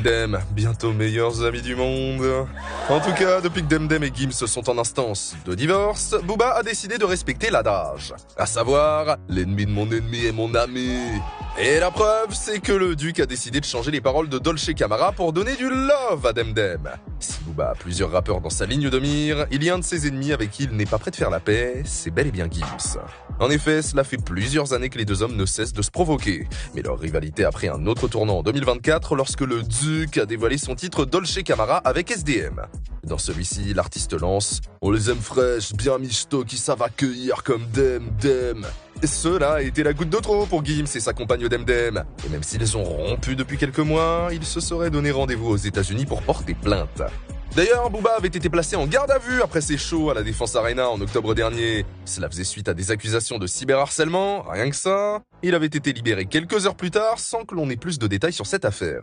Dem, bientôt meilleurs amis du monde. En tout cas, depuis que Demdem et Gims sont en instance de divorce, Booba a décidé de respecter l'adage. À savoir, l'ennemi de mon ennemi est mon ami. Et la preuve, c'est que le duc a décidé de changer les paroles de Dolce Camara pour donner du love à Demdem. Si Booba a plusieurs rappeurs dans sa ligne de mire, il y a un de ses ennemis avec qui il n'est pas prêt de faire la paix, c'est bel et bien Gims. En effet, cela fait plusieurs années que les deux hommes ne cessent de se provoquer. Mais leur rivalité a pris un autre tournant en 2024 lorsque le duc a dévoilé son titre Dolce Camara avec SDM. Dans celui-ci, l'artiste lance « On les aime fraîches, bien michto, qui savent accueillir comme Dem. » Et cela a été la goutte de trop pour Gims et sa compagne Demdem. Et même s'ils ont rompu depuis quelques mois, ils se seraient donné rendez-vous aux États-Unis pour porter plainte. D'ailleurs, Booba avait été placé en garde à vue après ses shows à la Défense Arena en octobre dernier. Cela faisait suite à des accusations de cyberharcèlement, rien que ça. Il avait été libéré quelques heures plus tard sans que l'on ait plus de détails sur cette affaire.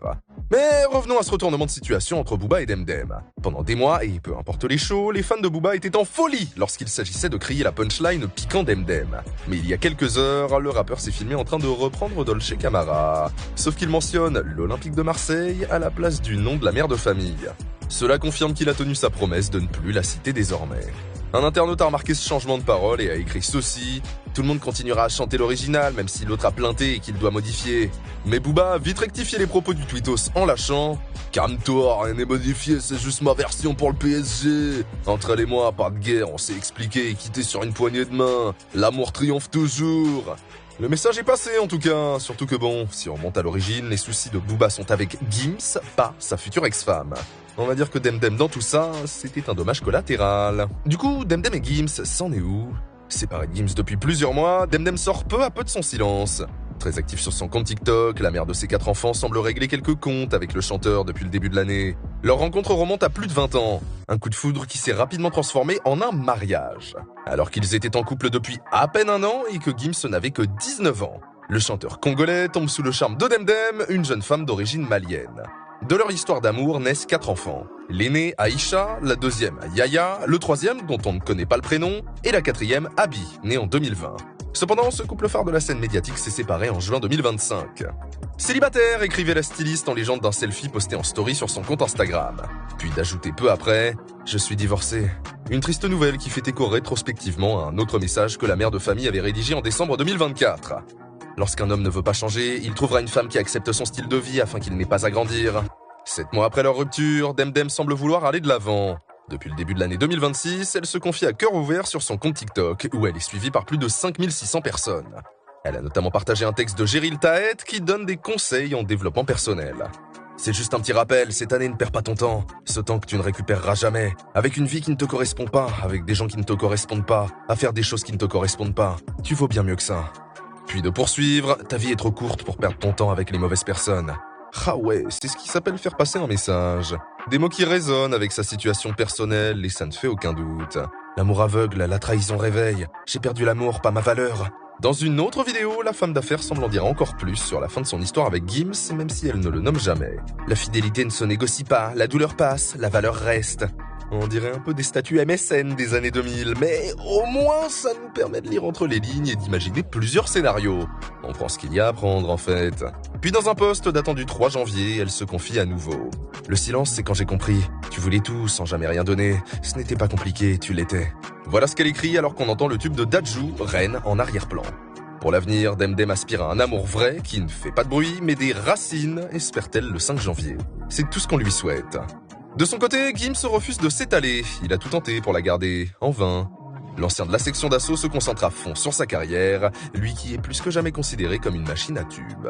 Mais revenons à ce retournement de situation entre Booba et Demdem. Pendant des mois, et peu importe les shows, les fans de Booba étaient en folie lorsqu'il s'agissait de crier la punchline piquant Demdem. Mais il y a quelques heures, le rappeur s'est filmé en train de reprendre Dolce Camara. Sauf qu'il mentionne l'Olympique de Marseille à la place du nom de la mère de famille. Cela confirme qu'il a tenu sa promesse de ne plus la citer désormais. Un internaute a remarqué ce changement de parole et a écrit ceci. Tout le monde continuera à chanter l'original, même si l'autre a plainté et qu'il doit modifier. Mais Booba a vite rectifié les propos du tweetos en lâchant. Calme-toi, rien n'est modifié, c'est juste ma version pour le PSG. Entre elle et moi, pas de guerre, on s'est expliqué et quitté sur une poignée de main. L'amour triomphe toujours. Le message est passé en tout cas, surtout que bon, si on remonte à l'origine, les soucis de Booba sont avec Gims, pas sa future ex-femme. On va dire que Demdem dans tout ça, c'était un dommage collatéral. Du coup, Demdem et Gims, c'en est où? Séparé de Gims depuis plusieurs mois, Demdem sort peu à peu de son silence. Très actif sur son compte TikTok, la mère de ses 4 enfants semble régler quelques comptes avec le chanteur depuis le début de l'année. Leur rencontre remonte à plus de 20 ans. Un coup de foudre qui s'est rapidement transformé en un mariage. Alors qu'ils étaient en couple depuis à peine un an et que Gims n'avait que 19 ans. Le chanteur congolais tombe sous le charme de Demdem, une jeune femme d'origine malienne. De leur histoire d'amour naissent 4 enfants. L'aîné, Aïcha, la deuxième, Yaya, le troisième, dont on ne connaît pas le prénom, et la quatrième, Abi, née en 2020. Cependant, ce couple phare de la scène médiatique s'est séparé en juin 2025. Célibataire, écrivait la styliste en légende d'un selfie posté en story sur son compte Instagram. Puis d'ajouter peu après « Je suis divorcé ». Une triste nouvelle qui fait écho rétrospectivement à un autre message que la mère de famille avait rédigé en décembre 2024. Lorsqu'un homme ne veut pas changer, il trouvera une femme qui accepte son style de vie afin qu'il n'ait pas à grandir. 7 mois après leur rupture, Demdem semble vouloir aller de l'avant. Depuis le début de l'année 2026, elle se confie à cœur ouvert sur son compte TikTok, où elle est suivie par plus de 5600 personnes. Elle a notamment partagé un texte de Géril Taët qui donne des conseils en développement personnel. C'est juste un petit rappel, cette année ne perds pas ton temps. Ce temps que tu ne récupéreras jamais. Avec une vie qui ne te correspond pas, avec des gens qui ne te correspondent pas, à faire des choses qui ne te correspondent pas. Tu vaux bien mieux que ça. Puis de poursuivre, ta vie est trop courte pour perdre ton temps avec les mauvaises personnes. Ah ouais, c'est ce qui s'appelle faire passer un message. Des mots qui résonnent avec sa situation personnelle et ça ne fait aucun doute. L'amour aveugle, la trahison réveille. J'ai perdu l'amour, pas ma valeur. Dans une autre vidéo, la femme d'affaires semble en dire encore plus sur la fin de son histoire avec Gims, même si elle ne le nomme jamais. La fidélité ne se négocie pas, la douleur passe, la valeur reste. On dirait un peu des statuts MSN des années 2000, mais au moins ça nous permet de lire entre les lignes et d'imaginer plusieurs scénarios. On prend ce qu'il y a à prendre en fait. Puis dans un post datant du 3 janvier, elle se confie à nouveau. Le silence, c'est quand j'ai compris. Tu voulais tout sans jamais rien donner. Ce n'était pas compliqué, tu l'étais. Voilà ce qu'elle écrit alors qu'on entend le tube de Dadju, Reine, en arrière-plan. Pour l'avenir, Demdem aspire à un amour vrai qui ne fait pas de bruit, mais des racines, espère-t-elle le 5 janvier. C'est tout ce qu'on lui souhaite. De son côté, Gims refuse de s'étaler. Il a tout tenté pour la garder, en vain. L'ancien de la section d'assaut se concentre à fond sur sa carrière, lui qui est plus que jamais considéré comme une machine à tube.